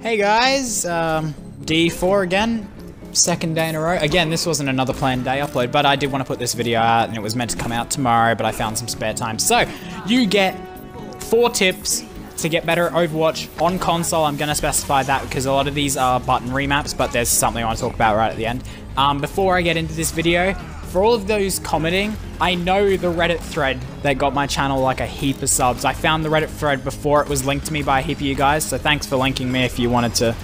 Hey guys, D4 again, second day in a row. Again, this wasn't another planned day upload, but I did want to put this video out and it was meant to come out tomorrow, but I found some spare time. So, you get 4 tips to get better at Overwatch on console. I'm going to specify that because a lot of these are button remaps, but there's something I want to talk about right at the end. Before I get into this video, for all of those commenting, I know the Reddit thread that got my channel like a heap of subs. I found the Reddit thread before it was linked to me by a heap of you guys, so thanks for linking me if you wanted to,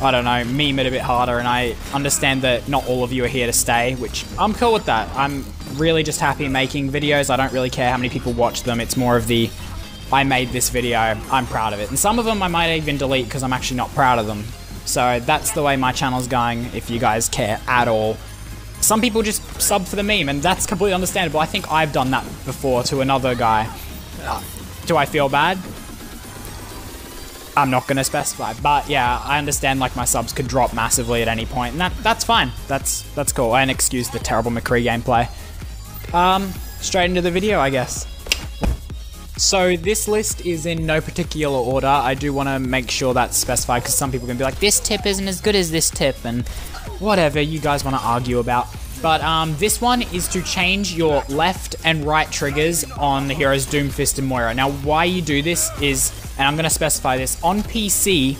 I don't know, meme it a bit harder, and I understand that not all of you are here to stay, which I'm cool with that. I'm really just happy making videos. I don't really care how many people watch them. It's more of the, I made this video, I'm proud of it. And some of them I might even delete because I'm actually not proud of them. So that's the way my channel's going, if you guys care at all. Some people just sub for the meme, and that's completely understandable. I think I've done that before to another guy. Do I feel bad? I'm not gonna specify, but yeah, I understand like my subs could drop massively at any point, and that's fine. That's cool. And excuse the terrible McCree gameplay. Straight into the video, I guess. So this list is in no particular order. I do want to make sure that's specified because some people can be like, this tip isn't as good as this tip, and whatever you guys want to argue about. But this one is to change your left and right triggers on the heroes Doomfist and Moira. Now, why you do this is, and I'm going to specify this, on PC,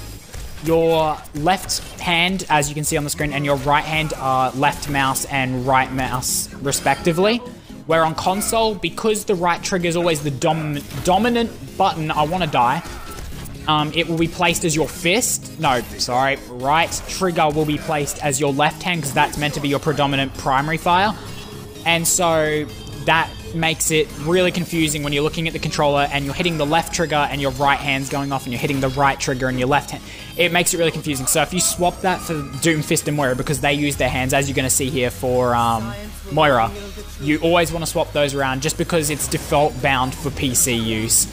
your left hand, as you can see on the screen, and your right hand are left mouse and right mouse, respectively. Where on console, because the right trigger is always the dominant button, I want to die, it will be placed as your fist. No, sorry, right trigger will be placed as your left hand because that's meant to be your predominant primary fire. And so that makes it really confusing when you're looking at the controller and you're hitting the left trigger and your right hand's going off and you're hitting the right trigger and your left hand. It makes it really confusing. So if you swap that for Doomfist and Moira, because they use their hands, as you're going to see here for Moira, you always want to swap those around just because it's default bound for PC use.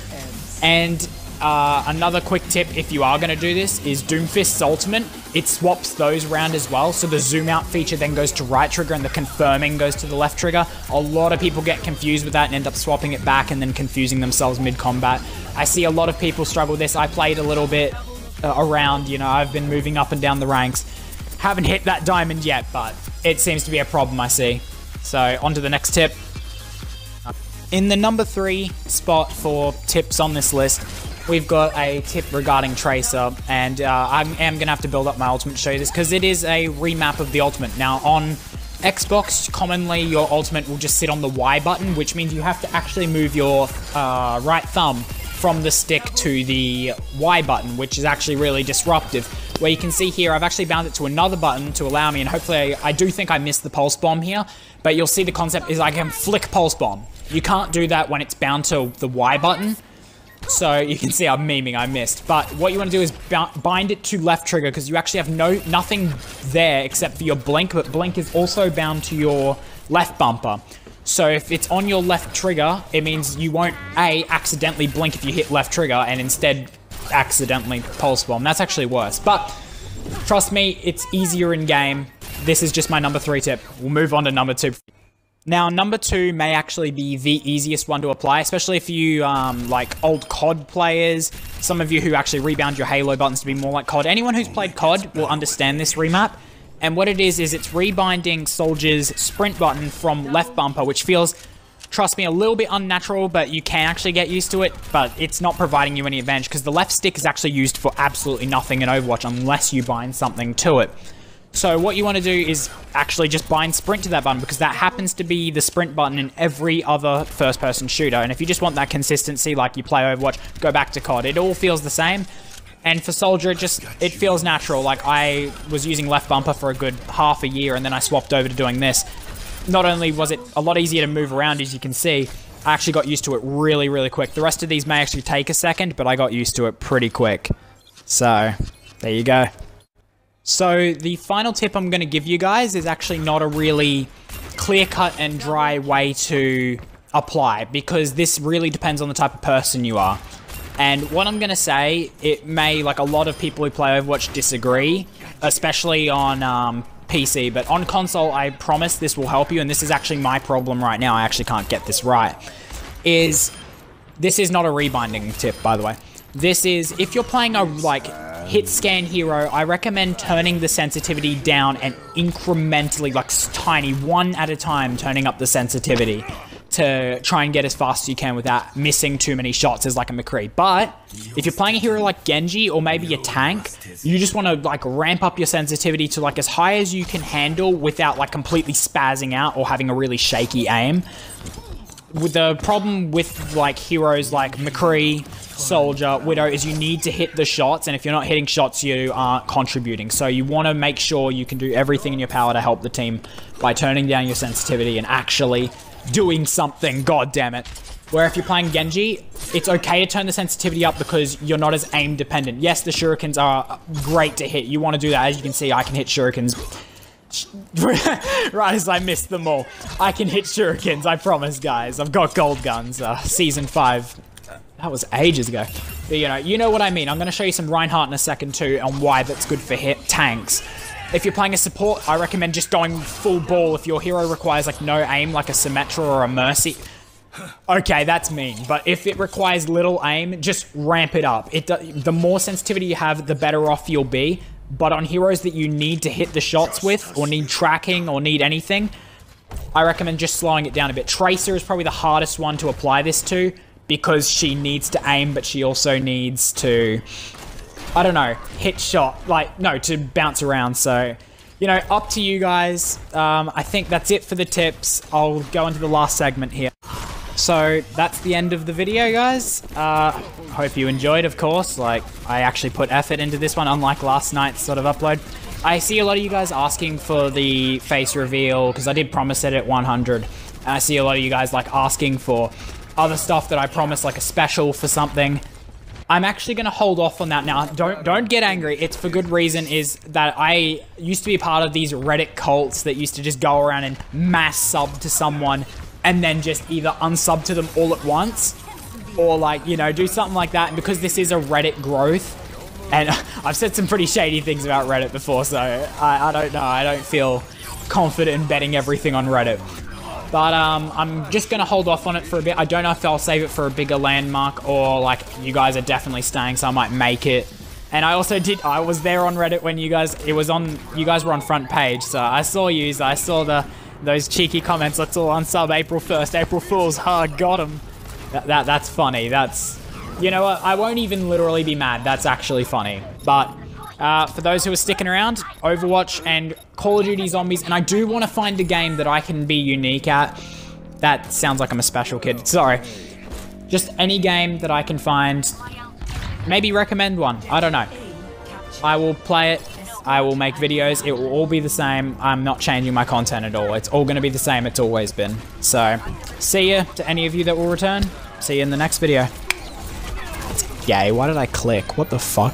And another quick tip, if you are going to do this, is Doomfist's ultimate. It swaps those around as well. So the zoom out feature then goes to right trigger and the confirming goes to the left trigger. A lot of people get confused with that and end up swapping it back and then confusing themselves mid-combat. I see a lot of people struggle with this. I played a little bit around, you know, I've been moving up and down the ranks. Haven't hit that diamond yet, but it seems to be a problem I see. So on to the next tip. In the number 3 spot for tips on this list, we've got a tip regarding Tracer, and I am going to have to build up my ultimate to show you this, because it is a remap of the ultimate. Now, on Xbox, commonly your ultimate will just sit on the Y button, which means you have to actually move your right thumb from the stick to the Y button, which is actually really disruptive. Where you can see here, I've actually bound it to another button to allow me, and hopefully I do think I missed the pulse bomb here, but you'll see the concept is I can flick pulse bomb. You can't do that when it's bound to the Y button. So you can see I'm memeing, I missed. But what you want to do is bind it to left trigger, because you actually have nothing there except for your blink, but blink is also bound to your left bumper. So if it's on your left trigger, it means you won't accidentally blink if you hit left trigger and instead accidentally pulse bomb. That's actually worse. But trust me, it's easier in game. This is just my number 3 tip. We'll move on to number 2. Now, number 2 may actually be the easiest one to apply, especially if you like old COD players, some of you who actually rebound your Halo buttons to be more like COD. Anyone who's played COD will understand this remap. And what it is it's rebinding Soldier's sprint button from left bumper, which feels, trust me, a little bit unnatural, but you can actually get used to it, but it's not providing you any advantage, because the left stick is actually used for absolutely nothing in Overwatch unless you bind something to it. So what you want to do is actually just bind sprint to that button, because that happens to be the sprint button in every other first-person shooter. And if you just want that consistency like you play Overwatch, go back to COD. It all feels the same. And for Soldier, it feels natural. Like, I was using left bumper for a good half a year, and then I swapped over to doing this. Not only was it a lot easier to move around, as you can see, I actually got used to it really, really quick. The rest of these may actually take a second, but I got used to it pretty quick. So, there you go. So, the final tip I'm going to give you guys is actually not a really clear-cut and dry way to apply, because this really depends on the type of person you are. And what I'm going to say, it may, like a lot of people who play Overwatch disagree, especially on PC, but on console, I promise this will help you, and this is actually my problem right now, I actually can't get this right, this is not a rebinding tip, by the way. This is, if you're playing a, like, hit scan hero, I recommend turning the sensitivity down and incrementally, like tiny, one at a time, turning up the sensitivity to try and get as fast as you can without missing too many shots as like a McCree. But if you're playing a hero like Genji or maybe a tank, you just want to like ramp up your sensitivity to like as high as you can handle without like completely spazzing out or having a really shaky aim. With the problem with like heroes like McCree, Soldier, Widow is you need to hit the shots, and if you're not hitting shots, you aren't contributing. So you want to make sure you can do everything in your power to help the team by turning down your sensitivity and actually doing something, god damn it. Where if you're playing Genji, it's okay to turn the sensitivity up because you're not as aim dependent. Yes, the shurikens are great to hit. You want to do that. As you can see, I can hit shurikens right as I missed them all. I can hit shurikens, I promise, guys. I've got gold guns, season 5. That was ages ago. But you know what I mean. I'm going to show you some Reinhardt in a second too on why that's good for tanks. If you're playing a support, I recommend just going full ball. If your hero requires like no aim, like a Symmetra or a Mercy. Okay, that's mean. But if it requires little aim, just ramp it up. The more sensitivity you have, the better off you'll be. But on heroes that you need to hit the shots with, or need tracking, or need anything, I recommend just slowing it down a bit. Tracer is probably the hardest one to apply this to, because she needs to aim, but she also needs to, I don't know, hit shot, like, no, to bounce around. So, up to you guys. I think that's it for the tips. I'll go into the last segment here. So that's the end of the video, guys. Hope you enjoyed, of course. Like, I actually put effort into this one, unlike last night's sort of upload. I see a lot of you guys asking for the face reveal, because I did promise it at 100. And I see a lot of you guys like asking for other stuff that I promised, like a special for something. I'm actually going to hold off on that now. Don't get angry. It's for good reason, is that I used to be a part of these Reddit cults that used to just go around and mass sub to someone and then just either unsub to them all at once or like, do something like that. And because this is a Reddit growth, and I've said some pretty shady things about Reddit before, so I don't know. I don't feel confident in betting everything on Reddit. But I'm just going to hold off on it for a bit. I don't know if I'll save it for a bigger landmark, or like you guys are definitely staying, so I might make it. And I also I was there on Reddit when you guys were on front page, so I saw you, so I saw those cheeky comments. Let's all unsub April 1st, April Fools, ha, got him. That's funny. That's, you know what, I won't even literally be mad. That's actually funny. But for those who are sticking around, Overwatch and Call of Duty Zombies, and I do want to find a game that I can be unique at. That sounds like I'm a special kid, sorry. Just any game that I can find. Maybe recommend one, I don't know. I will play it, I will make videos, it will all be the same. I'm not changing my content at all. It's all going to be the same it's always been. So, see ya to any of you that will return. See you in the next video. It's gay, why did I click? What the fuck?